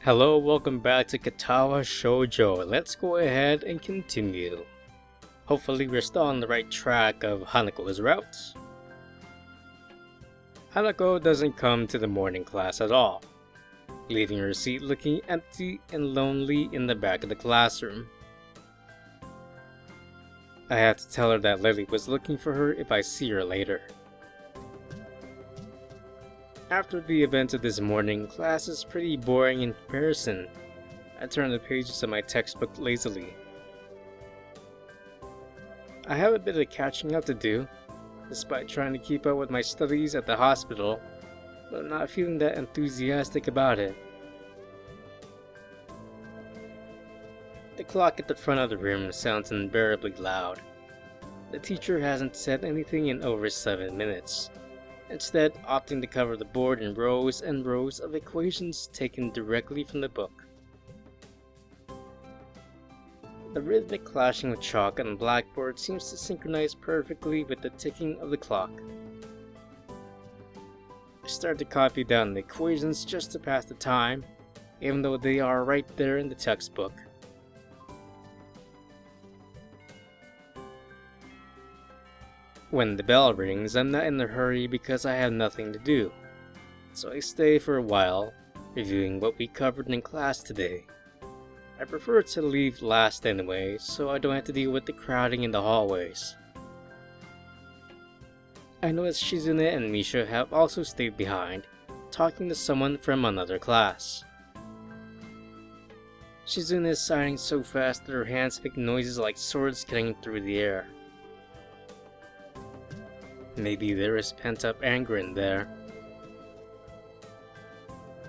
Hello, welcome back to Katawa Shoujo. Let's go ahead and continue. Hopefully we're still on the right track of Hanako's routes. Hanako doesn't come to the morning class at all, leaving her seat looking empty and lonely in the back of the classroom. I have to tell her that Lily was looking for her if I see her later. After the events of this morning, class is pretty boring in comparison. I turn the pages of my textbook lazily. I have a bit of catching up to do, despite trying to keep up with my studies at the hospital, but I'm not feeling that enthusiastic about it. The clock at the front of the room sounds unbearably loud. The teacher hasn't said anything in over 7 minutes, instead opting to cover the board in rows and rows of equations taken directly from the book. The rhythmic clashing of chalk on the blackboard seems to synchronize perfectly with the ticking of the clock. I start to copy down the equations just to pass the time, even though they are right there in the textbook. When the bell rings, I'm not in a hurry because I have nothing to do, so I stay for a while, reviewing what we covered in class today. I prefer to leave last anyway, so I don't have to deal with the crowding in the hallways. I notice Shizune and Misha have also stayed behind, talking to someone from another class. Shizune is signing so fast that her hands make noises like swords cutting through the air. Maybe there is pent-up anger in there.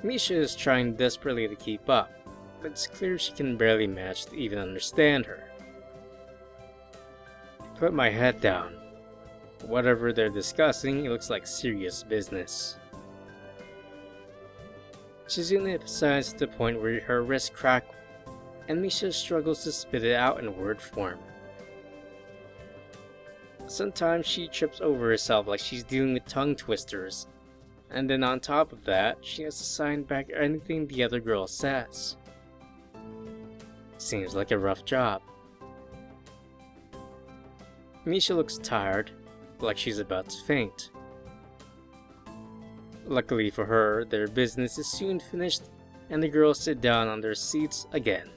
Misha is trying desperately to keep up, but it's clear she can barely match to even understand her. I put my head down. Whatever they're discussing, it looks like serious business. Shizune emphasizes to the point where her wrist crack, and Misha struggles to spit it out in word form. Sometimes she trips over herself like she's dealing with tongue twisters, and then on top of that, she has to sign back anything the other girl says. Seems like a rough job. Misha looks tired, like she's about to faint. Luckily for her, their business is soon finished, and the girls sit down on their seats again.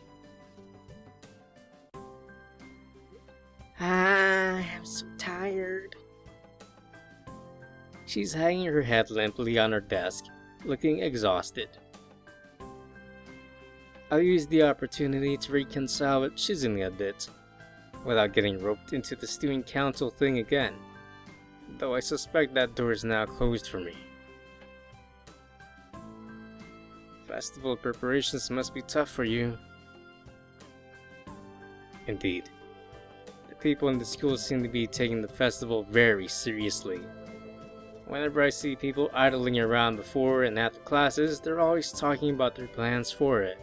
I'm so tired. She's hanging her head limply on her desk, looking exhausted. I'll use the opportunity to reconcile with Shizune a bit, without getting roped into the student council thing again, though I suspect that door is now closed for me. Festival preparations must be tough for you. Indeed. People in the school seem to be taking the festival very seriously. Whenever I see people idling around before and after classes, they're always talking about their plans for it.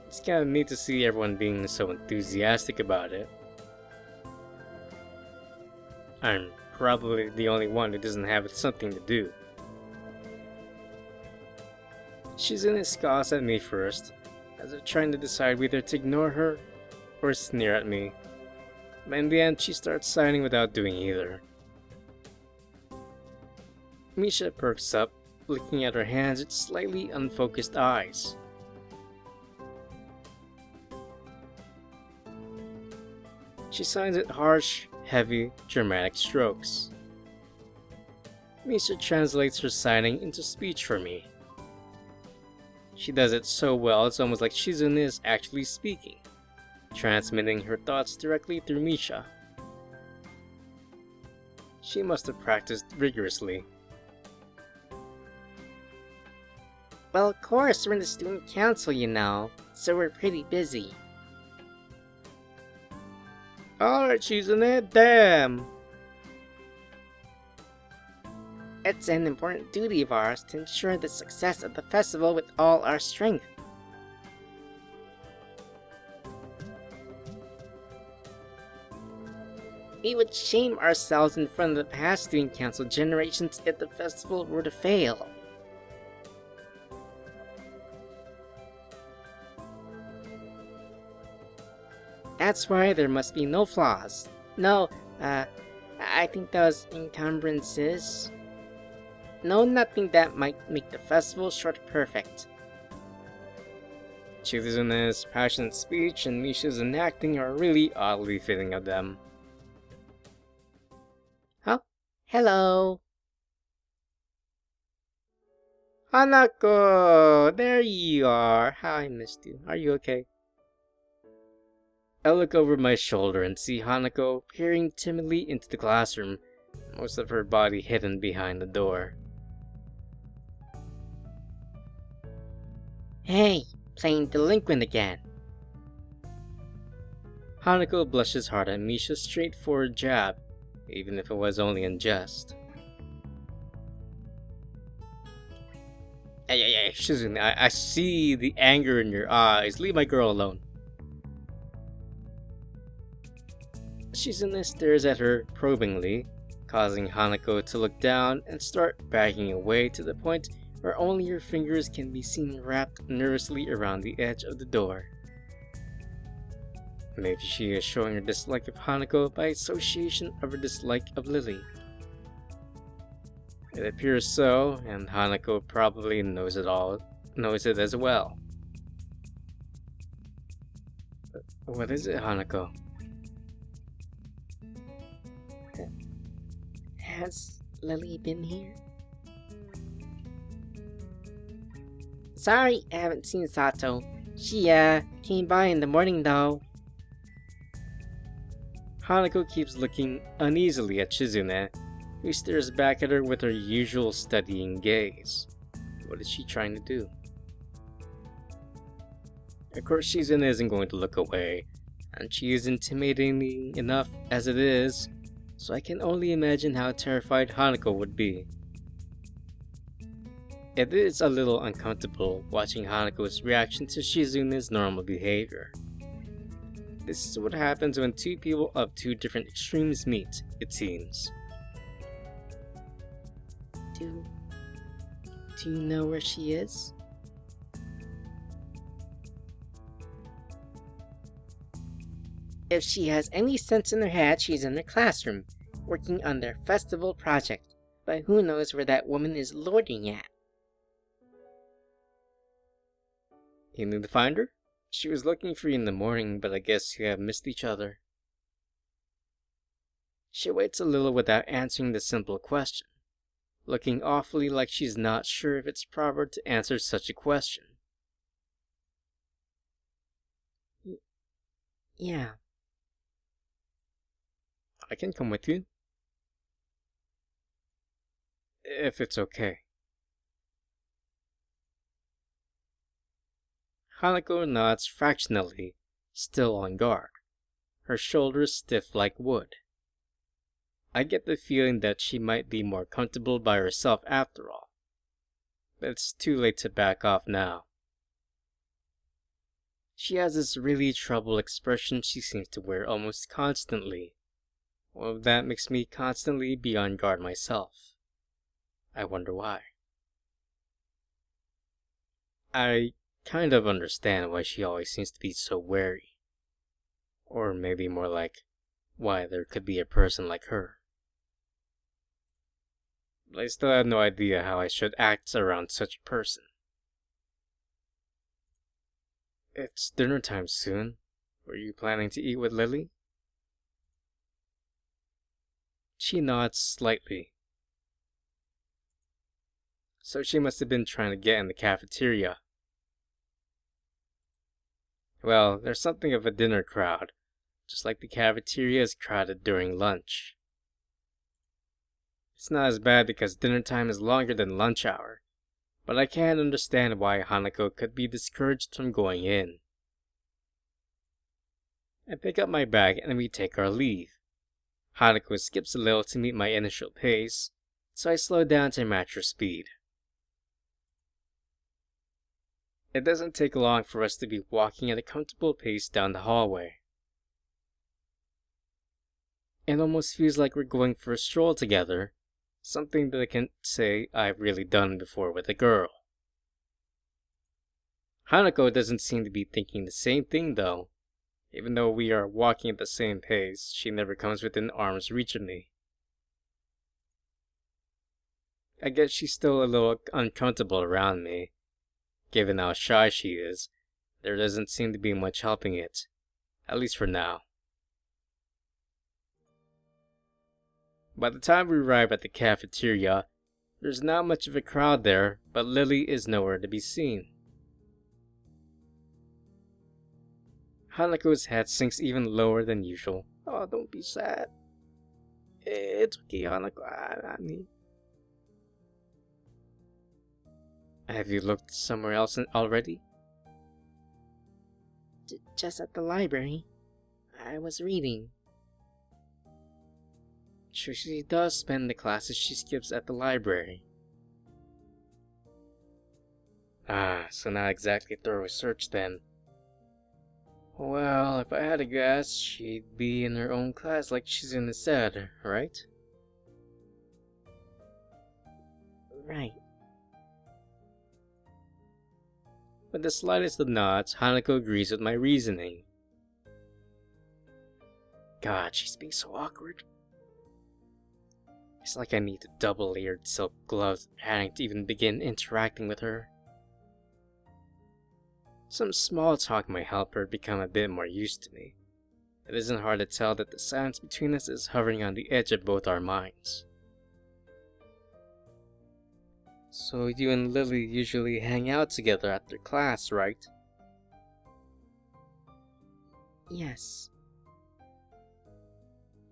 It's kind of neat to see everyone being so enthusiastic about it. I'm probably the only one who doesn't have something to do. Shizune scoffs at me first, as if trying to decide whether to ignore her or sneer at me, but in the end she starts signing without doing either. Misha perks up, looking at her hands with slightly unfocused eyes. She signs with harsh, heavy, dramatic strokes. Misha translates her signing into speech for me. She does it so well it's almost like Shizune is actually speaking, transmitting her thoughts directly through Misha. She must have practiced rigorously. Well, of course, we're in the student council, you know, so we're pretty busy. Alright, Shizune, damn! It's an important duty of ours to ensure the success of the festival with all our strength. We would shame ourselves in front of the past student council generations if the festival were to fail. That's right, there must be no flaws. No, I think those encumbrances. No, nothing that might make the festival short perfect. Chizune's passionate speech and Misha's enacting are really oddly fitting of them. Huh? Hello. Hanako! There you are! How I missed you. Are you okay? I look over my shoulder and see Hanako peering timidly into the classroom, most of her body hidden behind the door. Hey, playing delinquent again. Hanako blushes hard at Misha's straightforward jab, even if it was only in jest. Hey, Shizune, I see the anger in your eyes. Leave my girl alone. Shizune stares at her probingly, causing Hanako to look down and start backing away to the point where only her fingers can be seen wrapped nervously around the edge of the door. Maybe she is showing her dislike of Hanako by association of her dislike of Lily. It appears so, and Hanako probably knows it as well. But what is it, Hanako? Has Lily been here? Sorry, I haven't seen Sato. She, came by in the morning though. Hanako keeps looking uneasily at Shizune, who stares back at her with her usual studying gaze. What is she trying to do? Of course, Shizune isn't going to look away, and she is intimidating enough as it is, so I can only imagine how terrified Hanako would be. It is a little uncomfortable watching Hanako's reaction to Shizune's normal behavior. This is what happens when two people of two different extremes meet, it seems. Do you know where she is? If she has any sense in her head, she's in her classroom, working on their festival project. But who knows where that woman is lording at? You need to find her? She was looking for you in the morning, but I guess you have missed each other. She waits a little without answering the simple question, looking awfully like she's not sure if it's proper to answer such a question. Yeah. I can come with you. If it's okay. Hanako nods fractionally, still on guard, her shoulders stiff like wood. I get the feeling that she might be more comfortable by herself after all, but it's too late to back off now. She has this really troubled expression she seems to wear almost constantly. Well, that makes me constantly be on guard myself. I wonder why. I kind of understand why she always seems to be so wary. Or maybe more like, why there could be a person like her. But I still have no idea how I should act around such a person. It's dinner time soon. Were you planning to eat with Lily? She nods slightly. So she must have been trying to get in the cafeteria. Well, there's something of a dinner crowd, just like the cafeteria is crowded during lunch. It's not as bad because dinner time is longer than lunch hour, but I can't understand why Hanako could be discouraged from going in. I pick up my bag and we take our leave. Hanako skips a little to meet my initial pace, so I slow down to match her speed. It doesn't take long for us to be walking at a comfortable pace down the hallway. It almost feels like we're going for a stroll together, something that I can't say I've really done before with a girl. Hanako doesn't seem to be thinking the same thing though, Even though we are walking at the same pace, she never comes within arm's reach of me. I guess she's still a little uncomfortable around me. Given how shy she is, there doesn't seem to be much helping it, at least for now. By the time we arrive at the cafeteria, there's not much of a crowd there, but Lily is nowhere to be seen. Hanako's head sinks even lower than usual. Oh, don't be sad. It's okay, Hanako. I mean, Have you looked somewhere else already? just at the library. I was reading. She does spend the classes she skips at the library. So not exactly a thorough search then. Well, if I had to guess, she'd be in her own class like Shizune said, right? Right. With the slightest of nods, Hanako agrees with my reasoning. God, she's being so awkward. It's like I need double-layered silk gloves adding to even begin interacting with her. Some small talk might help her become a bit more used to me. It isn't hard to tell that the silence between us is hovering on the edge of both our minds. So you and Lily usually hang out together after class, right? Yes.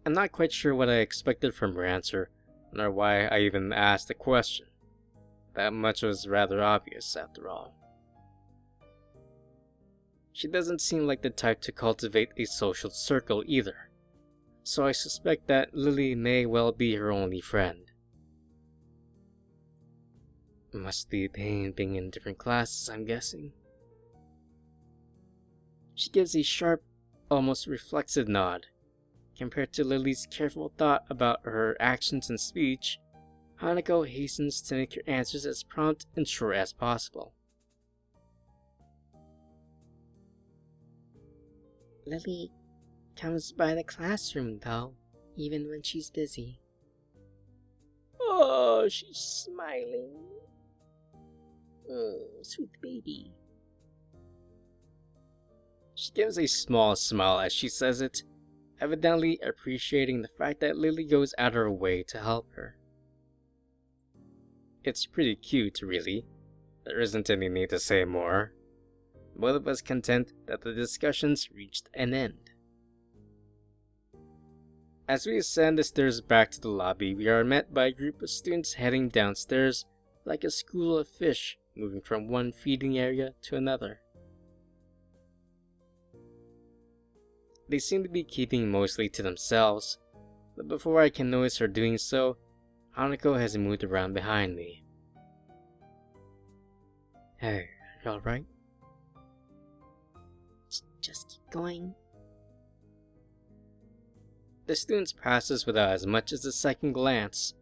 I'm not quite sure what I expected from her answer, nor why I even asked the question. That much was rather obvious, after all. She doesn't seem like the type to cultivate a social circle either, so I suspect that Lily may well be her only friend. Must be a pain being in different classes, I'm guessing. She gives a sharp, almost reflexive nod. Compared to Lily's careful thought about her actions and speech, Hanako hastens to make her answers as prompt and short as possible. Lily comes by the classroom, though, even when she's busy. Oh, she's smiling. Sweet baby. She gives a small smile as she says it, evidently appreciating the fact that Lily goes out of her way to help her. It's pretty cute, really. There isn't any need to say more. Both of us content that the discussions reached an end. As we ascend the stairs back to the lobby, we are met by a group of students heading downstairs like a school of fish moving from one feeding area to another. They seem to be keeping mostly to themselves, but before I can notice her doing so, Hanako has moved around behind me. Hey, you alright? Just keep going. The students pass us without as much as a second glance,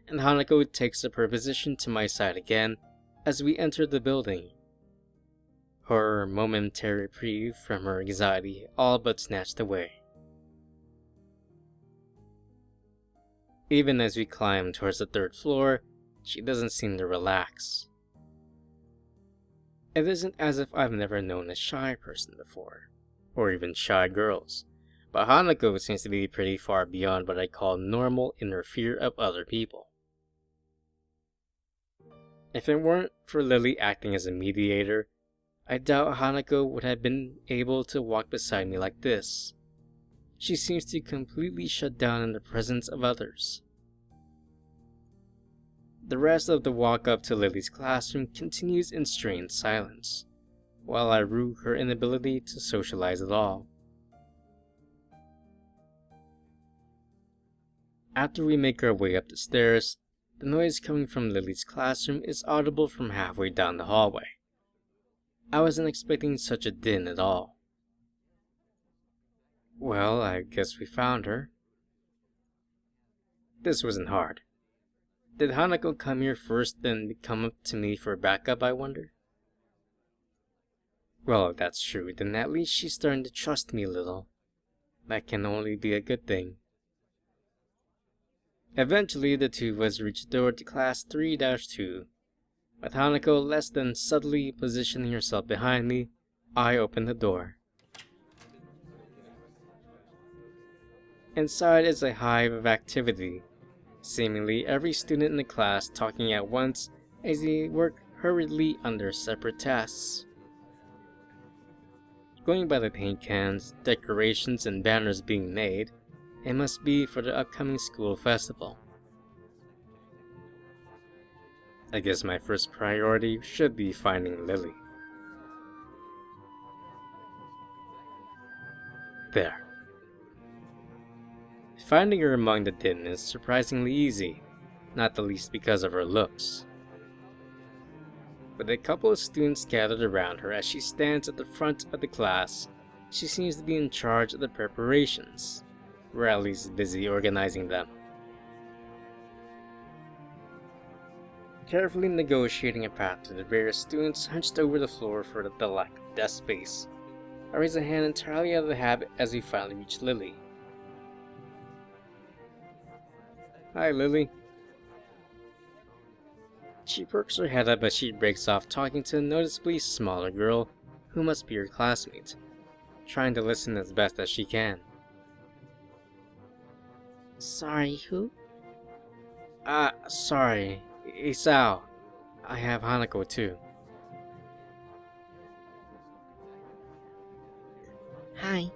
and Hanako takes up her position to my side again as we enter the building. Her momentary reprieve from her anxiety all but snatched away. Even as we climb towards the third floor, she doesn't seem to relax. It isn't as if I've never known a shy person before, or even shy girls, but Hanako seems to be pretty far beyond what I call normal in her fear of other people. If it weren't for Lily acting as a mediator, I doubt Hanako would have been able to walk beside me like this. She seems to completely shut down in the presence of others. The rest of the walk up to Lily's classroom continues in strained silence, while I rue her inability to socialize at all. After we make our way up the stairs, the noise coming from Lily's classroom is audible from halfway down the hallway. I wasn't expecting such a din at all. Well, I guess we found her. This wasn't hard. Did Hanako come here first, then come up to me for backup, I wonder? Well, if that's true, then at least she's starting to trust me a little. That can only be a good thing. Eventually, the two of us reached the door to class 3-2. With Hanako less than subtly positioning herself behind me, I opened the door. Inside is a hive of activity, seemingly every student in the class talking at once as they work hurriedly on their separate tasks. Going by the paint cans, decorations, and banners being made, it must be for the upcoming school festival. I guess my first priority should be finding Lily. There. Finding her among the din is surprisingly easy, not the least because of her looks. With a couple of students gathered around her as she stands at the front of the class, she seems to be in charge of the preparations, or at least busy organizing them. Carefully negotiating a path to the various students hunched over the floor for the lack of desk space, I raise a hand entirely out of the habit as we finally reach Lily. Hi, Lily. She perks her head up as she breaks off talking to a noticeably smaller girl who must be her classmate, trying to listen as best as she can. Sorry, who? Sorry. Isao. I have Hanako too. Hi.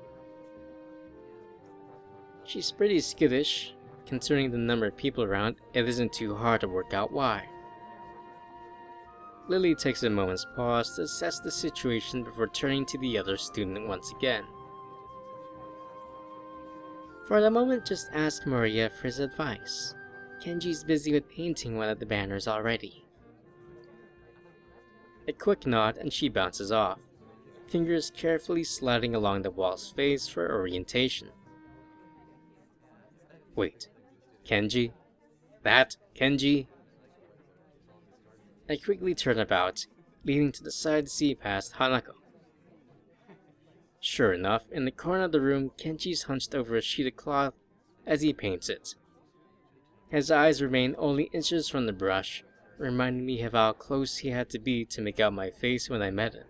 She's pretty skittish. Considering the number of people around, it isn't too hard to work out why. Lily takes a moment's pause to assess the situation before turning to the other student once again. For the moment, just ask Maria for his advice. Kenji's busy with painting one of the banners already. A quick nod and she bounces off, fingers carefully sliding along the wall's face for orientation. Wait, Kenji? That Kenji? I quickly turn about, leaning to the side to see past Hanako. Sure enough, in the corner of the room, Kenji's hunched over a sheet of cloth as he paints it. His eyes remain only inches from the brush, reminding me of how close he had to be to make out my face when I met him.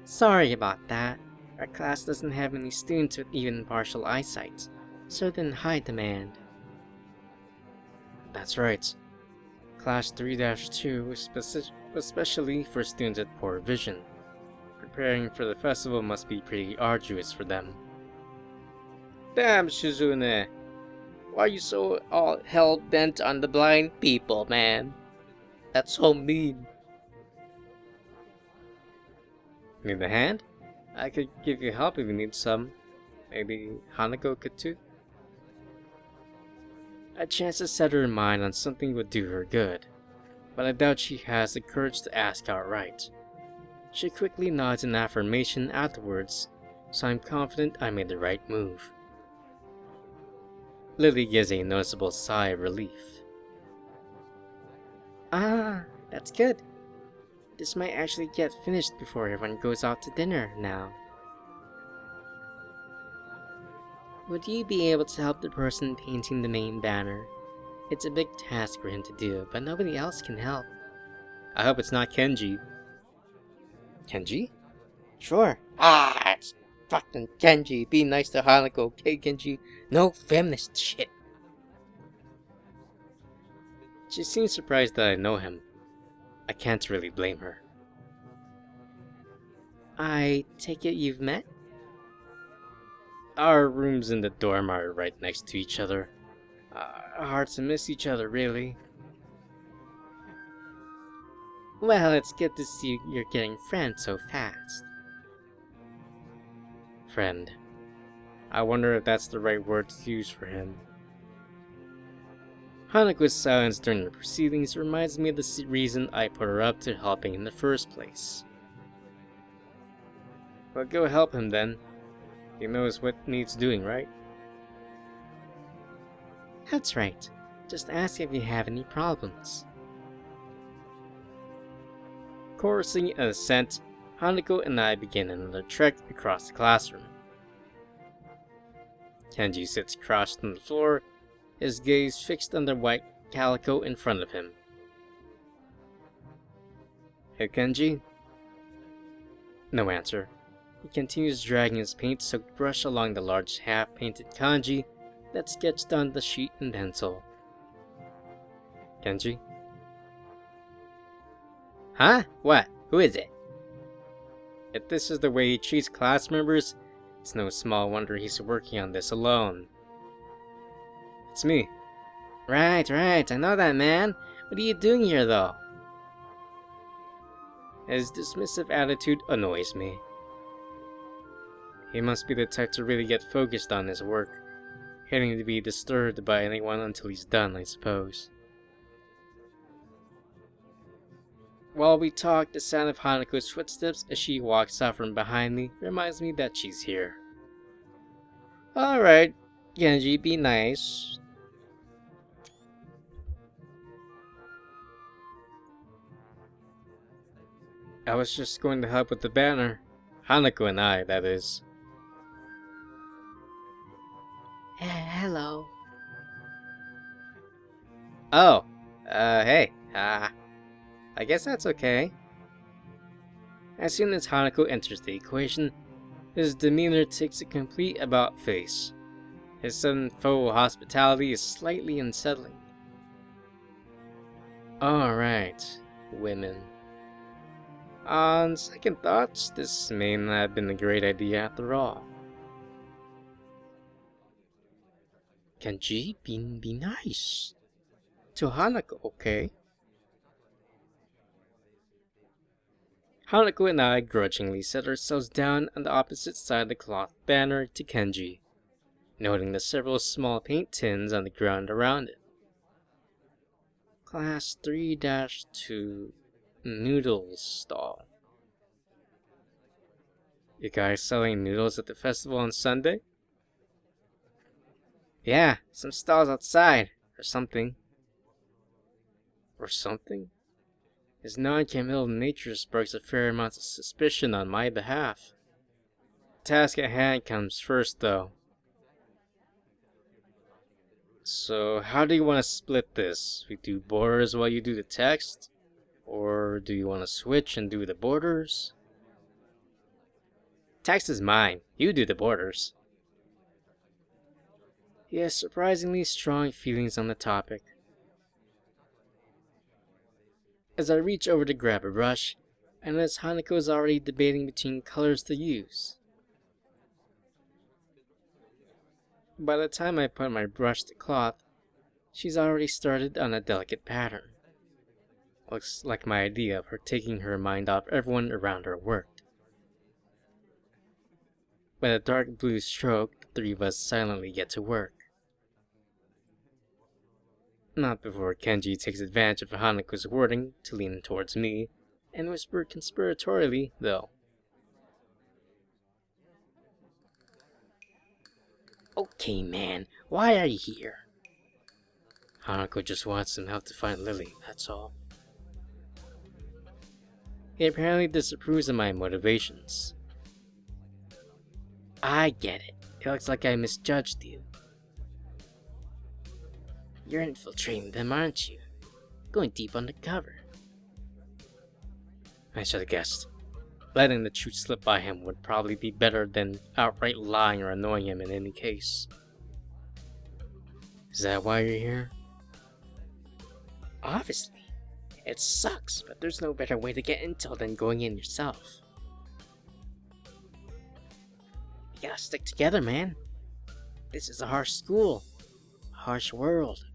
Sorry about that. Our class doesn't have any students with even partial eyesight, so it didn't hide demand. That's right. Class 3-2 was especially for students with poor vision. Preparing for the festival must be pretty arduous for them. Damn, Shizune! Why are you so all hell-bent on the blind people, man? That's so mean. Need a hand? I could give you help if you need some. Maybe Hanako could too? A chance to set her mind on something would do her good, but I doubt she has the courage to ask outright. She quickly nods in affirmation afterwards, so I'm confident I made the right move. Lily gives a noticeable sigh of relief. Ah, that's good. This might actually get finished before everyone goes out to dinner now. Would you be able to help the person painting the main banner? It's a big task for him to do, but nobody else can help. I hope it's not Kenji. Kenji? Sure. It's fucking Kenji. Be nice to Hanako, okay, Kenji? No feminist shit. She seems surprised that I know him. I can't really blame her. I take it you've met? Our rooms in the dorm are right next to each other. Hard to miss each other, really. Well, it's good to see you're getting friends so fast. Friend. I wonder if that's the right word to use for him. Hanako's silence during the proceedings reminds me of the reason I put her up to helping in the first place. Well, go help him then. He knows what needs doing, right? That's right. Just ask if you have any problems. Chorusing an assent, Hanako and I begin another trek across the classroom. Kenji sits crouched on the floor, his gaze fixed on the white calico in front of him. Hey Kenji? No answer. He continues dragging his paint-soaked brush along the large half-painted kanji that's sketched on the sheet in pencil. Kenji? Huh? What? Who is it? If this is the way he treats class members, it's no small wonder he's working on this alone. It's me. Right, I know that, man. What are you doing here, though? His dismissive attitude annoys me. He must be the type to really get focused on his work, hating to be disturbed by anyone until he's done, I suppose. While we talk, the sound of Hanako's footsteps as she walks out from behind me reminds me that she's here. Alright, Genji, be nice. I was just going to help with the banner. Hanako and I, that is. Hello. Oh, hey, I guess that's okay. As soon as Hanako enters the equation, his demeanor takes a complete about-face. His sudden faux hospitality is slightly unsettling. Alright, women. On second thoughts, this may not have been a great idea after all. Kenji, be nice. To Hanako, okay? Hanako and I grudgingly set ourselves down on the opposite side of the cloth banner to Kenji, noting the several small paint tins on the ground around it. Class 3-2 Noodles Stall. You guys selling noodles at the festival on Sunday? Yeah, some stalls outside, or something. Or something? His non-committal nature sparks a fair amount of suspicion on my behalf. The task at hand comes first, though. So, how do you want to split this? We do borders while you do the text? Or do you want to switch and do the borders? Text is mine. You do the borders. He has surprisingly strong feelings on the topic. As I reach over to grab a brush, I notice Hanako is already debating between colors to use. By the time I put my brush to cloth, she's already started on a delicate pattern. Looks like my idea of her taking her mind off everyone around her worked. With a dark blue stroke, the three of us silently get to work. Not before Kenji takes advantage of Hanako's wording to lean towards me and whisper conspiratorially, though. Okay, man, why are you here? Hanako just wants some help to find Lily, that's all. He apparently disapproves of my motivations. I get it. It looks like I misjudged you. You're infiltrating them, aren't you? Going deep undercover. I should have guessed. Letting the truth slip by him would probably be better than outright lying or annoying him in any case. Is that why you're here? Obviously. It sucks, but there's no better way to get intel than going in yourself. You gotta stick together, man. This is a harsh school. A harsh world.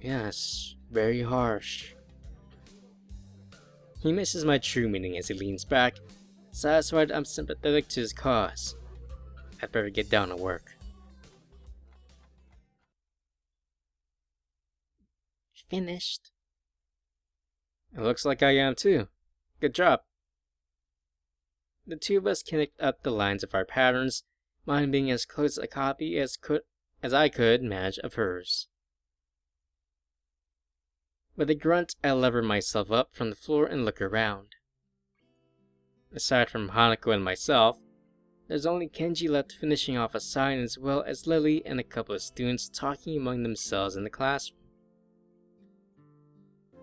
Yes, very harsh. He misses my true meaning as he leans back, satisfied I'm sympathetic to his cause. I'd better get down to work. Finished. It looks like I am too. Good job. The two of us connect up the lines of our patterns, mine being as close a copy as I could manage of hers. With a grunt, I lever myself up from the floor and look around. Aside from Hanako and myself, there's only Kenji left finishing off a sign, as well as Lily and a couple of students talking among themselves in the classroom.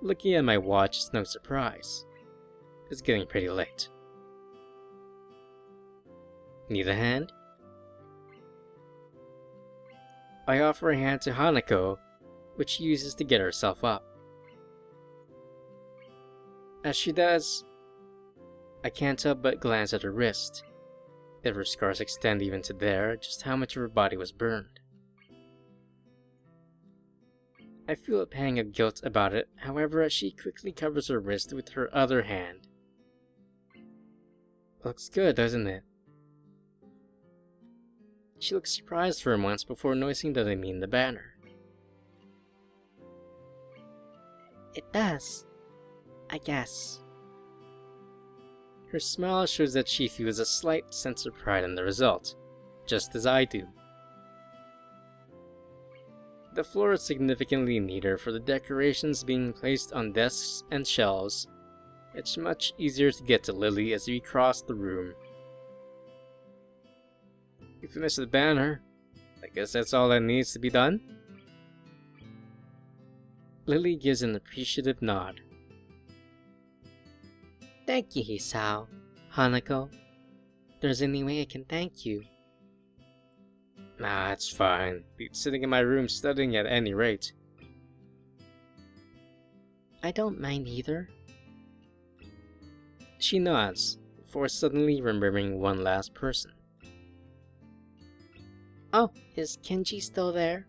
Looking at my watch is no surprise. It's getting pretty late. Need a hand? I offer a hand to Hanako, which she uses to get herself up. As she does, I can't help but glance at her wrist. If her scars extend even to there, just how much of her body was burned. I feel a pang of guilt about it, however, as she quickly covers her wrist with her other hand. Looks good, doesn't it? She looks surprised for a moment before noticing that I mean the banner. It does, I guess. Her smile shows that she feels a slight sense of pride in the result, just as I do. The floor is significantly neater for the decorations being placed on desks and shelves. It's much easier to get to Lily as we cross the room. You finished the banner. I guess that's all that needs to be done? Lily gives an appreciative nod. Thank you, Hisao. Hanako, if there's any way I can thank you. Nah, it's fine. Be sitting in my room studying at any rate. I don't mind either. She nods, before suddenly remembering one last person. Oh, is Kenji still there?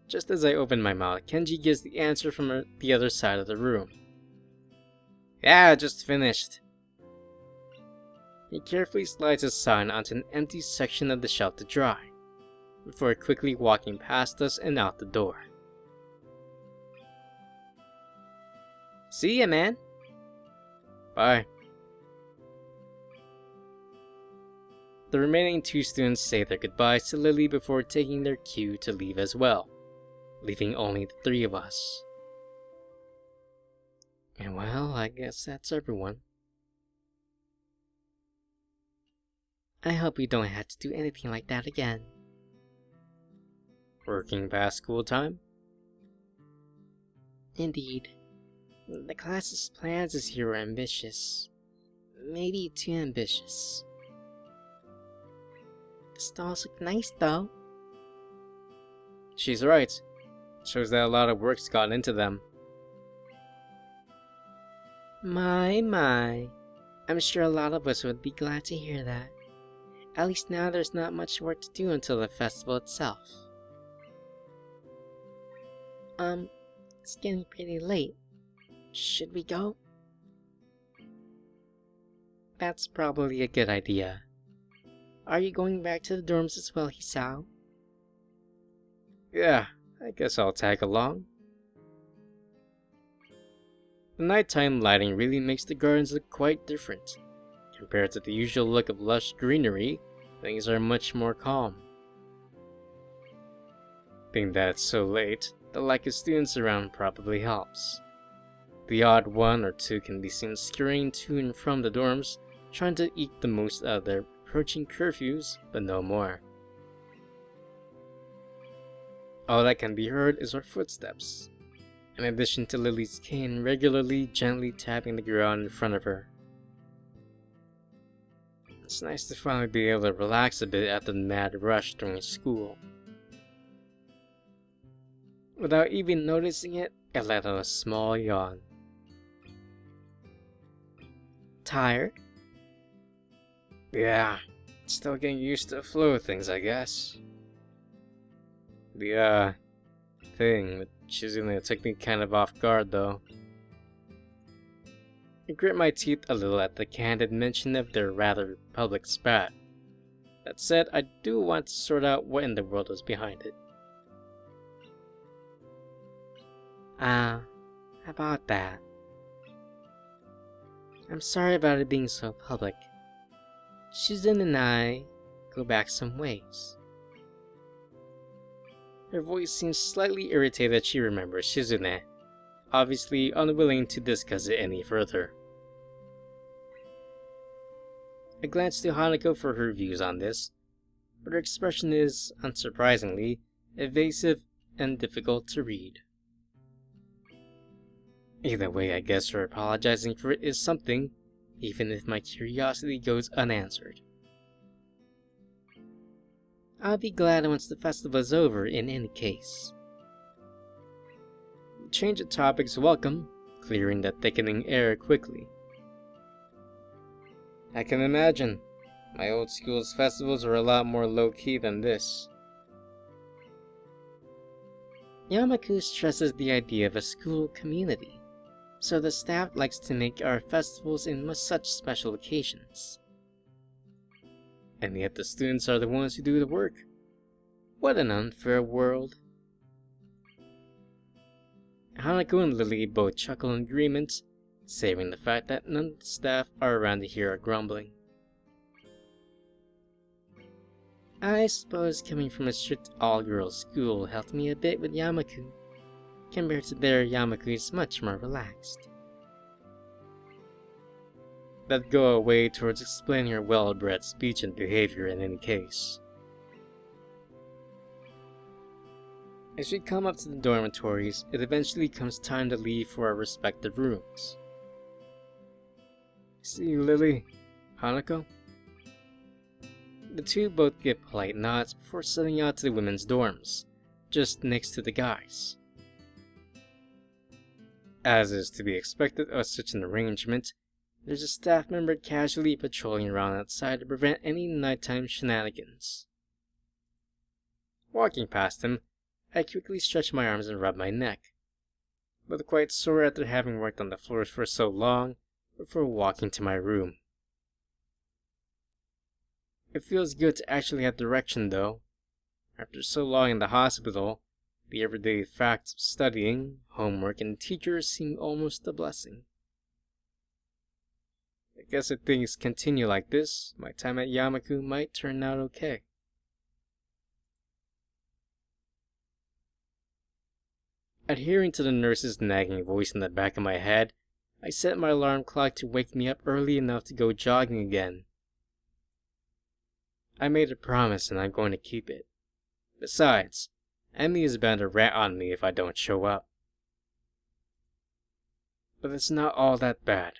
Just as I open my mouth, Kenji gives the answer from the other side of the room. Yeah, just finished. He carefully slides his sign onto an empty section of the shelf to dry, before quickly walking past us and out the door. See ya, man. Bye. The remaining two students say their goodbyes to Lily before taking their cue to leave as well, leaving only the three of us. And well, I guess that's everyone. I hope we don't have to do anything like that again. Working past school time? Indeed. The class's plans this year were ambitious. Maybe too ambitious. The stalls look nice, though. She's right. Shows that a lot of work's gone into them. My. I'm sure a lot of us would be glad to hear that. At least now there's not much work to do until the festival itself. It's getting pretty late. Should we go? That's probably a good idea. Are you going back to the dorms as well, Hisao? Yeah, I guess I'll tag along. The nighttime lighting really makes the gardens look quite different. Compared to the usual look of lush greenery, things are much more calm. Being that it's so late, the lack of students around probably helps. The odd one or two can be seen scurrying to and from the dorms, trying to eke the most out of their approaching curfews, but no more. All that can be heard is our footsteps, in addition to Lily's cane regularly gently tapping the ground in front of her. It's nice to finally be able to relax a bit after the mad rush during school. Without even noticing it, I let out a small yawn. Tired? Yeah, still getting used to the flow of things, I guess. The, thing with Shizune took me kind of off guard, though. I grit my teeth a little at the candid mention of their rather public spat. That said, I do want to sort out what in the world was behind it. How about that? I'm sorry about it being so public. Shizune and I go back some ways. Her voice seems slightly irritated that she remembers Shizune, obviously unwilling to discuss it any further. I glanced to Hanako for her views on this, but her expression is, unsurprisingly, evasive and difficult to read. Either way, I guess her apologizing for it is something, even if my curiosity goes unanswered. I'll be glad once the festival's over in any case. The change of topic's welcome, clearing the thickening air quickly. I can imagine. My old school's festivals are a lot more low-key than this. Yamaku stresses the idea of a school community, so the staff likes to make our festivals in such special occasions. And yet the students are the ones who do the work. What an unfair world. Hanako and Lily both chuckle in agreement, saving the fact that none of the staff are around to hear our grumbling. I suppose coming from a strict all-girls school helped me a bit with Yamaku. Compared to their, Yamaku is much more relaxed. That'd go a way towards explaining her well-bred speech and behavior in any case. As we come up to the dormitories, it eventually comes time to leave for our respective rooms. See you, Lily. Hanako? The two both give polite nods before setting out to the women's dorms, just next to the guys. As is to be expected of such an arrangement, there's a staff member casually patrolling around outside to prevent any nighttime shenanigans. Walking past him, I quickly stretch my arms and rub my neck, but quite sore after having worked on the floors for so long before walking to my room. It feels good to actually have direction though. After so long in the hospital, the everyday facts of studying, homework, and teachers seem almost a blessing. I guess if things continue like this, my time at Yamaku might turn out okay. Adhering to the nurse's nagging voice in the back of my head, I set my alarm clock to wake me up early enough to go jogging again. I made a promise and I'm going to keep it. Besides, Emmy is bound to rat on me if I don't show up. But it's not all that bad.